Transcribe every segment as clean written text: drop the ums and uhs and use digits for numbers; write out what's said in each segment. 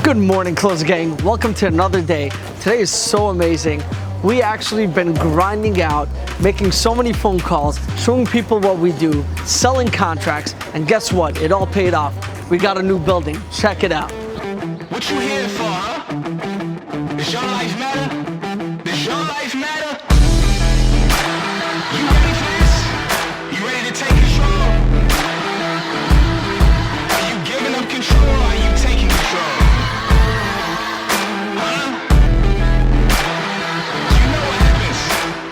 Good morning, Close Gang. Welcome to another day. Today is so amazing. We actually been grinding out, making so many phone calls, showing people what we do, selling contracts, and guess what? It all paid off. We got a new building. Check it out. What you here for, huh? Does your life matter? Does your life matter? You ready for this? You ready to take control? Are you giving up control or are you taking control? Huh?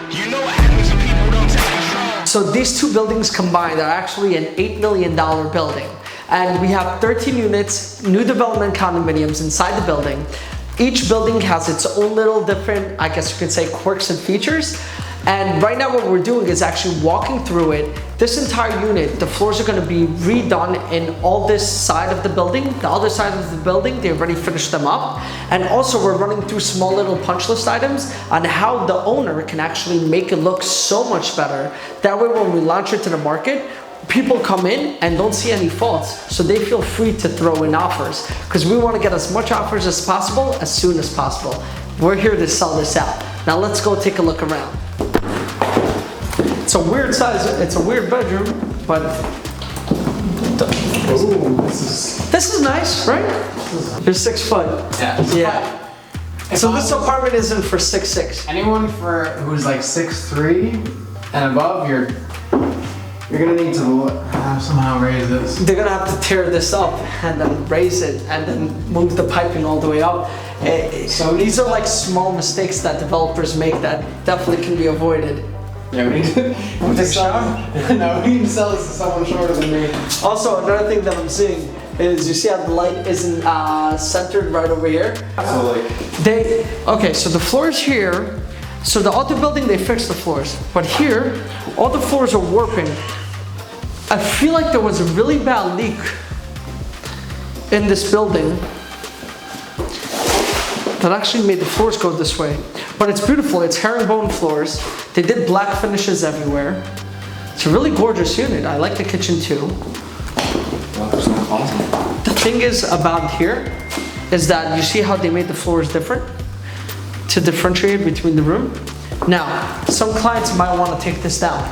You know what happens when people don't take control. So these two buildings combined are actually an $8 million building. And we have 13 units, new development condominiums inside the building. Each building has its own little different, I guess you could say, quirks and features. And right now what we're doing is actually walking through it. This entire unit, the floors are gonna be redone in all this side of the building. The other side of the building, they already finished them up. And also we're running through small little punch list items on how the owner can actually make it look so much better. That way when we launch it to the market, people come in and don't see any faults, so they feel free to throw in offers because we want to get as much offers as possible as soon as possible. We're here to sell this out. Now let's go take a look around. It's a weird size, it's a weird bedroom, but this is nice, right? You're 6 foot. Yeah. So this apartment isn't for 6'6". Anyone who's like 6'3" and above, you're gonna need to somehow raise this. They're gonna have to tear this up and then raise it and then move the piping all the way up. So these are like small mistakes that developers make that definitely can be avoided. Yeah, we need to No, we need to sell this to someone shorter than me. Also, another thing that I'm seeing is you see how the light isn't centered right over here? Absolutely. Okay, so the floors here, so the other building they fixed the floors, but here, all the floors are warping. I feel like there was a really bad leak in this building that actually made the floors go this way. But it's beautiful, it's herringbone floors. They did black finishes everywhere. It's a really gorgeous unit. I like the kitchen too. Awesome. The thing is about here is that you see how they made the floors different to differentiate between the room. Now, some clients might want to take this down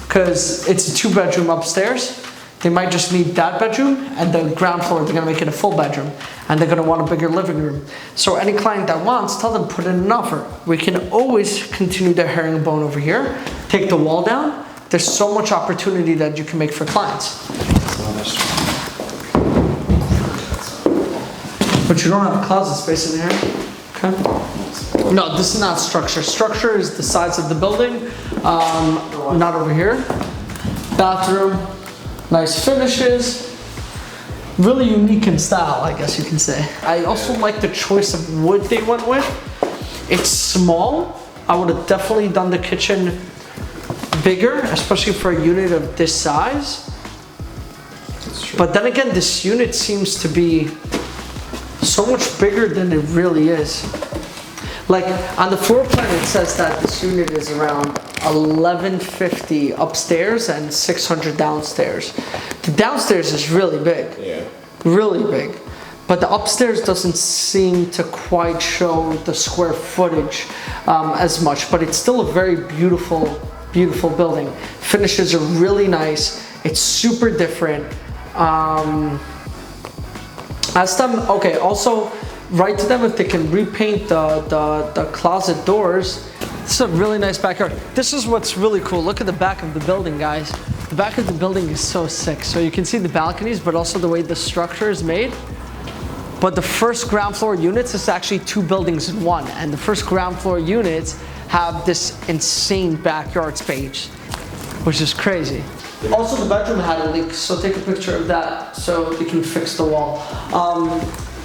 because it's a 2-bedroom upstairs. They might just need that bedroom and the ground floor, they're gonna make it a full bedroom and they're gonna want a bigger living room. So any client that wants, tell them put in an offer. We can always continue the herringbone over here, take the wall down. There's so much opportunity that you can make for clients. But you don't have a closet space in here, okay? No, this is not structure. Structure is the size of the building, not over here. Bathroom, nice finishes. Really unique in style, I guess you can say. I also like the choice of wood they went with. It's small. I would have definitely done the kitchen bigger, especially for a unit of this size. But then again, this unit seems to be so much bigger than it really is. Like on the floor plan, it says that this unit is around 1150 upstairs and 600 downstairs. The downstairs is really big, really big. But the upstairs doesn't seem to quite show the square footage as much, but it's still a very beautiful, beautiful building. Finishes are really nice. It's super different. Ask them, okay, also write to them if they can repaint the closet doors. This is a really nice backyard. This is what's really cool. Look at the back of the building, guys. The back of the building is so sick. So you can see the balconies, but also the way the structure is made. But the first ground floor units is actually 2 buildings in one. And the first ground floor units have this insane backyard space, which is crazy. Also, the bedroom had a leak, so take a picture of that so you can fix the wall.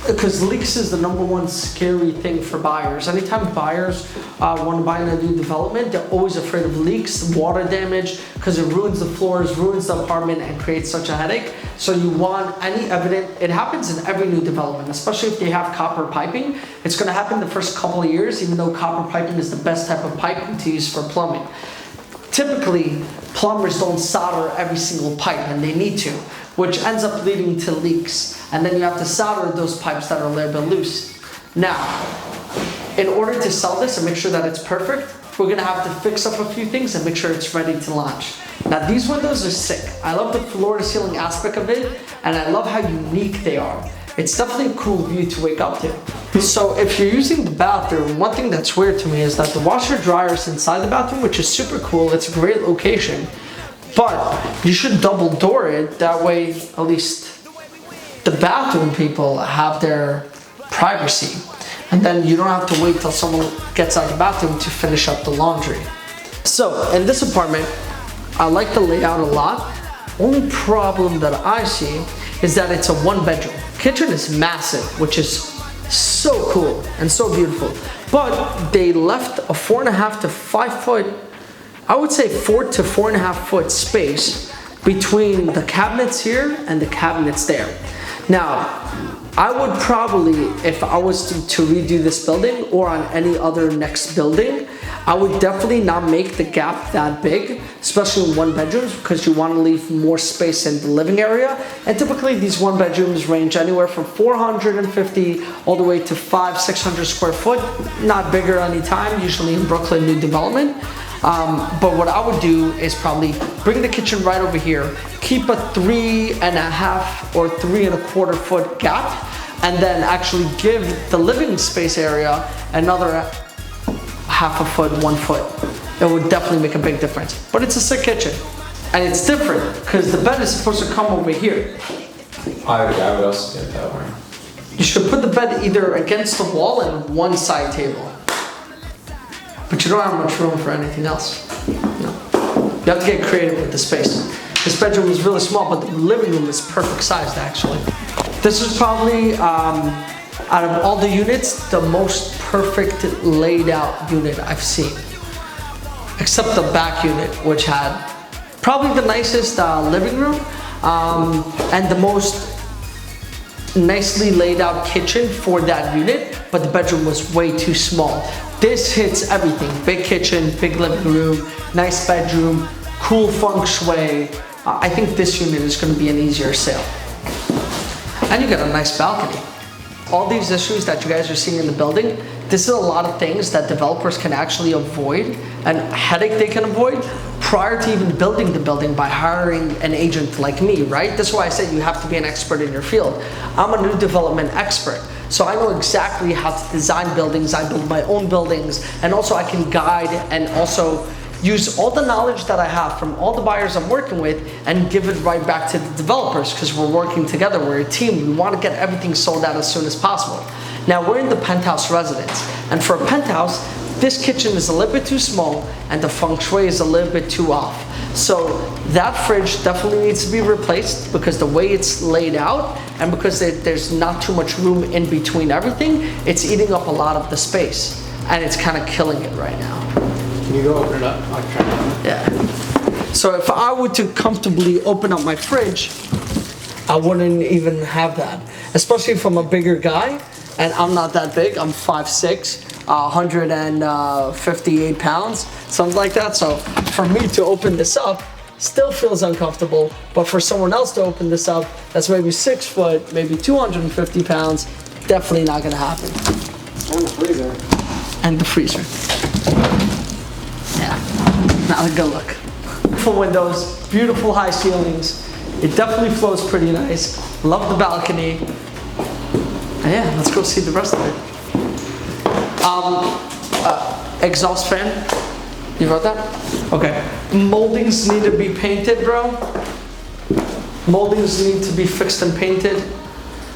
Because leaks is the #1 scary thing for buyers. Anytime buyers want to buy in a new development, they're always afraid of leaks, water damage, because it ruins the floors, ruins the apartment, and creates such a headache. So you want any evidence. It happens in every new development, especially if they have copper piping. It's going to happen the first couple of years, even though copper piping is the best type of piping to use for plumbing. Typically, plumbers don't solder every single pipe, and they need to. which ends up leading to leaks. And then you have to solder those pipes that are a little bit loose. Now, in order to sell this and make sure that it's perfect, we're gonna have to fix up a few things and make sure it's ready to launch. Now these windows are sick. I love the floor to ceiling aspect of it, and I love how unique they are. It's definitely a cool view to wake up to. So if you're using the bathroom, one thing that's weird to me is that the washer dryer is inside the bathroom, which is super cool. It's a great location, but you should double door it. That way, at least the bathroom people have their privacy. And then you don't have to wait till someone gets out of the bathroom to finish up the laundry. So in this apartment, I like the layout a lot. Only problem that I see is that it's a 1-bedroom. Kitchen is massive, which is so cool and so beautiful. But they left a 4.5 to 5 foot, I would say 4 to 4.5 foot space between the cabinets here and the cabinets there. Now, I would probably, if I was to redo this building or on any other next building, I would definitely not make the gap that big, especially in 1 bedrooms, because you want to leave more space in the living area. And typically these 1 bedrooms range anywhere from 450 all the way to 500-600 square foot, not bigger anytime, usually in Brooklyn new development. But what I would do is probably bring the kitchen right over here, keep a 3.5 or 3.25 foot gap, and then actually give the living space area another 0.5 foot, 1 foot. It would definitely make a big difference. But it's a sick kitchen. And it's different because the bed is supposed to come over here. I would also do it that way. You should put the bed either against the wall and one side table. But you don't have much room for anything else. No. You have to get creative with the space. This bedroom is really small, but the living room is perfect sized actually. This is probably, out of all the units, the most perfect laid out unit I've seen. Except the back unit, which had probably the nicest living room and the most nicely laid out kitchen for that unit, but the bedroom was way too small. This hits everything. Big kitchen, big living room, nice bedroom, cool feng shui. I think this unit is going to be an easier sale. And you got a nice balcony. All these issues that you guys are seeing in the building, this is a lot of things that developers can actually avoid, and headache they can avoid prior to even building the building by hiring an agent like me, right? That's why I said you have to be an expert in your field. I'm a new development expert, so I know exactly how to design buildings. I build my own buildings, and also I can guide and also use all the knowledge that I have from all the buyers I'm working with and give it right back to the developers, because we're working together, we're a team. We want to get everything sold out as soon as possible. Now we're in the penthouse residence, and for a penthouse, this kitchen is a little bit too small and the feng shui is a little bit too off. So that fridge definitely needs to be replaced because the way it's laid out and because there's not too much room in between everything, it's eating up a lot of the space and it's kind of killing it right now. Can you go open it up? I'll try it. Yeah. So if I were to comfortably open up my fridge, I wouldn't even have that. Especially if I'm a bigger guy, and I'm not that big, I'm 5'6", 158 pounds, something like that. So for me to open this up, still feels uncomfortable, but for someone else to open this up, that's maybe 6 foot, maybe 250 pounds, definitely not gonna happen. And the freezer. And the freezer. Yeah, not a good look. Beautiful windows, beautiful high ceilings. It definitely flows pretty nice. Love the balcony. And yeah, let's go see the rest of it. Exhaust fan. You wrote that? Okay. Moldings need to be painted, bro. Moldings need to be fixed and painted.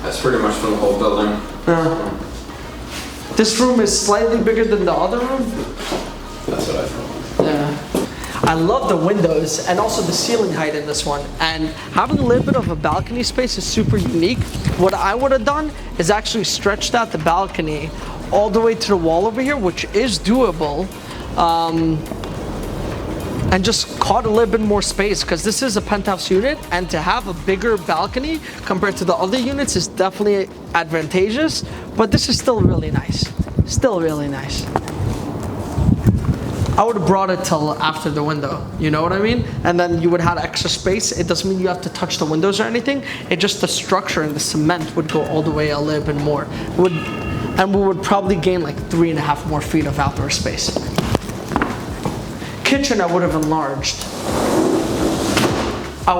That's pretty much for the whole building. This room is slightly bigger than the other room. That's what I thought. Yeah. I love the windows and also the ceiling height in this one. And having a little bit of a balcony space is super unique. What I would have done is actually stretched out the balcony all the way to the wall over here, which is doable. And just caught a little bit more space because this is a penthouse unit, and to have a bigger balcony compared to the other units is definitely advantageous, but this is still really nice. Still really nice. I would have brought it till after the window. You know what I mean? And then you would have extra space. It doesn't mean you have to touch the windows or anything. It just the structure and the cement would go all the way a little bit more. And we would probably gain like 3.5 more feet of outdoor space. Kitchen I would have enlarged. I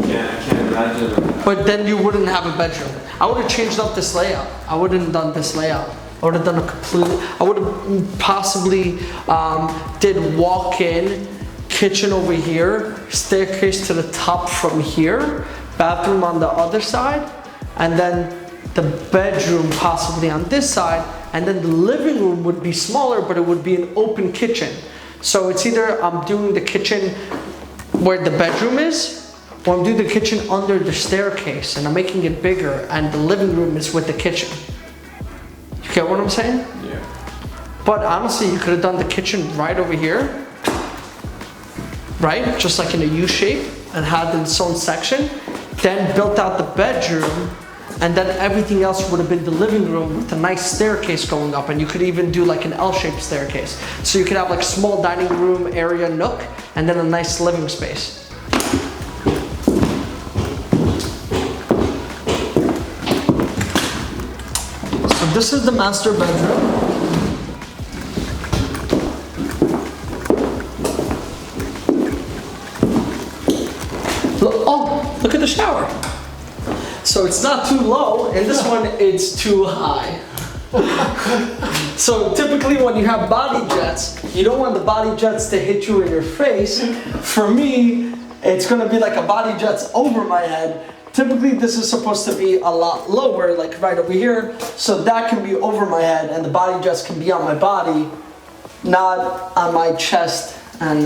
can't imagine. But then you wouldn't have a bedroom. I would have changed up this layout. I wouldn't have done this layout. I would have done a completely, I would have possibly did walk-in, kitchen over here, staircase to the top from here, bathroom on the other side, and then the bedroom possibly on this side, and then the living room would be smaller, but it would be an open kitchen. So it's either I'm doing the kitchen where the bedroom is, or I'm doing the kitchen under the staircase and I'm making it bigger and the living room is with the kitchen. You get what I'm saying? Yeah. But honestly, you could have done the kitchen right over here, right? Just like in a U shape and had its own section, then built out the bedroom, and then everything else would have been the living room with a nice staircase going up, and you could even do like an L-shaped staircase. So you could have like small dining room area nook and then a nice living space. So this is the master bedroom. Look at the shower. So it's not too low, and this one it's too high. So typically when you have body jets, you don't want the body jets to hit you in your face. For me, it's gonna be like a body jet's over my head. Typically this is supposed to be a lot lower, like right over here, so that can be over my head and the body jets can be on my body, not on my chest and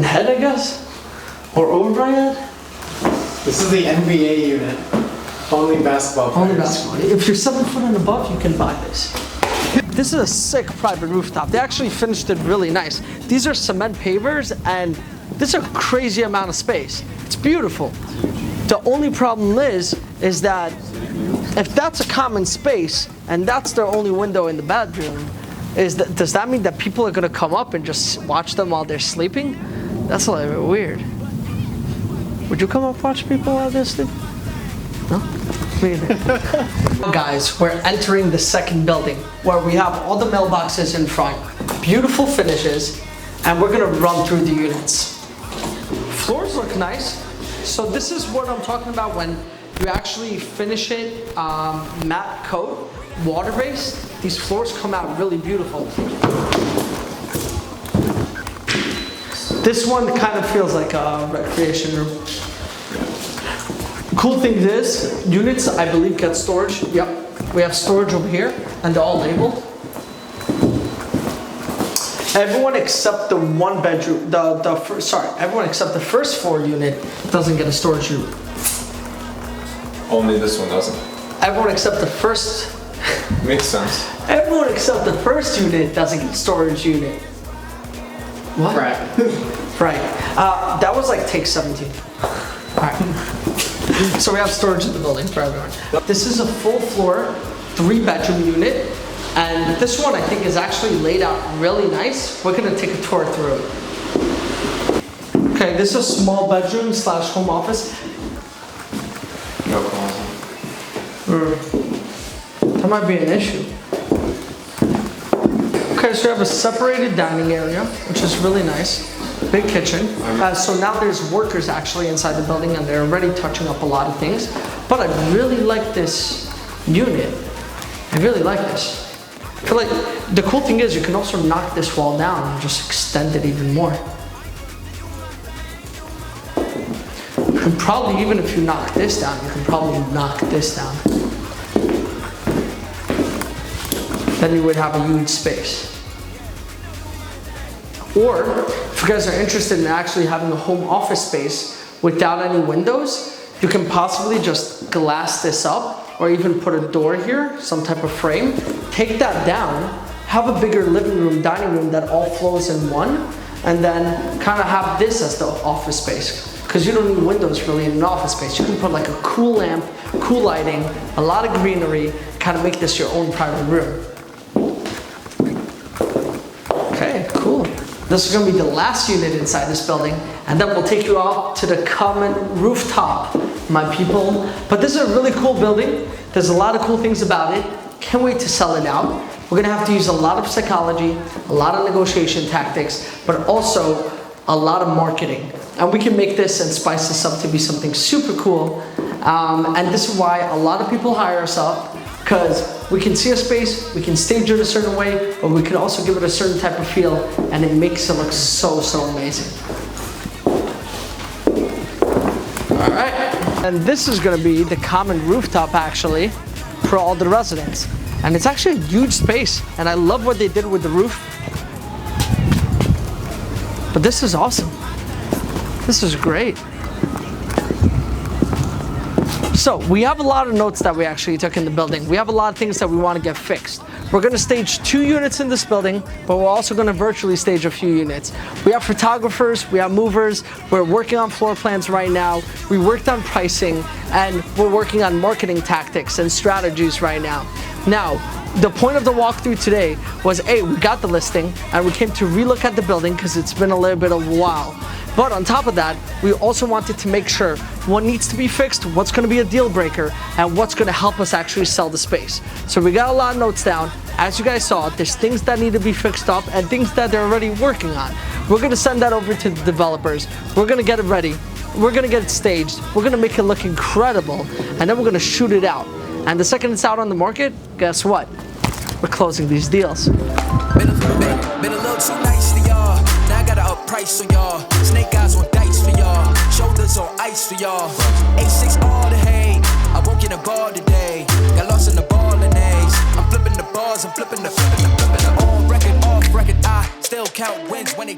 head, I guess, or over my head. This is the NBA unit. Only basketball players. Only basketball. If you're 7 foot and above, you can buy this. This is a sick private rooftop. They actually finished it really nice. These are cement pavers, and this is a crazy amount of space. It's beautiful. The only problem is that if that's a common space and that's their only window in the bedroom, does that mean that people are gonna come up and just watch them while they're sleeping? That's a little bit weird. Would you come up and watch people while they're sleeping? No? Me either. Guys, we're entering the second building where we have all the mailboxes in front, beautiful finishes, and we're gonna run through the units. Floors look nice. So this is what I'm talking about when you actually finish it matte coat, water-based. These floors come out really beautiful. This one kind of feels like a recreation room. Cool thing is, units I believe get storage. Yep, we have storage over here and they're all labeled. Everyone except the one bedroom, everyone except the first floor unit doesn't get a storage unit. Only this one doesn't. Everyone except the first. Makes sense. Everyone except the first unit doesn't get a storage unit. What? Right. Right. That was like take 17. Alright. So we have storage in the building for everyone. This is a full floor, 3-bedroom unit. And this one I think is actually laid out really nice. We're gonna take a tour through it. Okay, this is a small bedroom / home office. No closet. That might be an issue. Okay, so we have a separated dining area, which is really nice. Big kitchen. So now there's workers actually inside the building and they're already touching up a lot of things. But I really like this unit. I really like this. I feel like the cool thing is you can also knock this wall down and just extend it even more. And probably even if you knock this down, you can probably knock this down. Then you would have a huge space. Or if you guys are interested in actually having a home office space without any windows, you can possibly just glass this up or even put a door here, some type of frame. Take that down, have a bigger living room, dining room that all flows in one, and then kind of have this as the office space. Because you don't need windows really in an office space. You can put like a cool lamp, cool lighting, a lot of greenery, kind of make this your own private room. Okay, cool. This is gonna be the last unit inside this building, and then we'll take you out to the common rooftop, my people. But this is a really cool building. There's a lot of cool things about it. Can't wait to sell it out. We're gonna have to use a lot of psychology, a lot of negotiation tactics, but also a lot of marketing. And we can make this and spice this up to be something super cool. And this is why a lot of people hire us up, because we can see a space, we can stage it a certain way, but we can also give it a certain type of feel, and it makes it look so, so amazing. All right. And this is gonna be the common rooftop actually for all the residents. And it's actually a huge space, and I love what they did with the roof. But this is awesome. This is great. So we have a lot of notes that we actually took in the building. We have a lot of things that we want to get fixed. We're going to stage 2 units in this building, but we're also going to virtually stage a few units. We have photographers, we have movers, we're working on floor plans right now, we worked on pricing, and we're working on marketing tactics and strategies right now. Now, the point of the walkthrough today was, A, we got the listing, and we came to relook at the building because it's been a little bit of a while. But on top of that, we also wanted to make sure what needs to be fixed, what's going to be a deal breaker, and what's going to help us actually sell the space. So we got a lot of notes down. As you guys saw, there's things that need to be fixed up and things that they're already working on. We're going to send that over to the developers. We're going to get it ready. We're going to get it staged. We're going to make it look incredible, and then we're going to shoot it out. And the second it's out on the market, guess what? We're closing these deals. Been a little too nice for y'all. Now I gotta up price on y'all. Snake eyes on dice for y'all. Shoulders on ice for y'all. A6 all the hate. I won't get a ball today. Got lost in the ball and A's. I'm flipping the balls. I'm flipping the on record, off record. I still count wins when they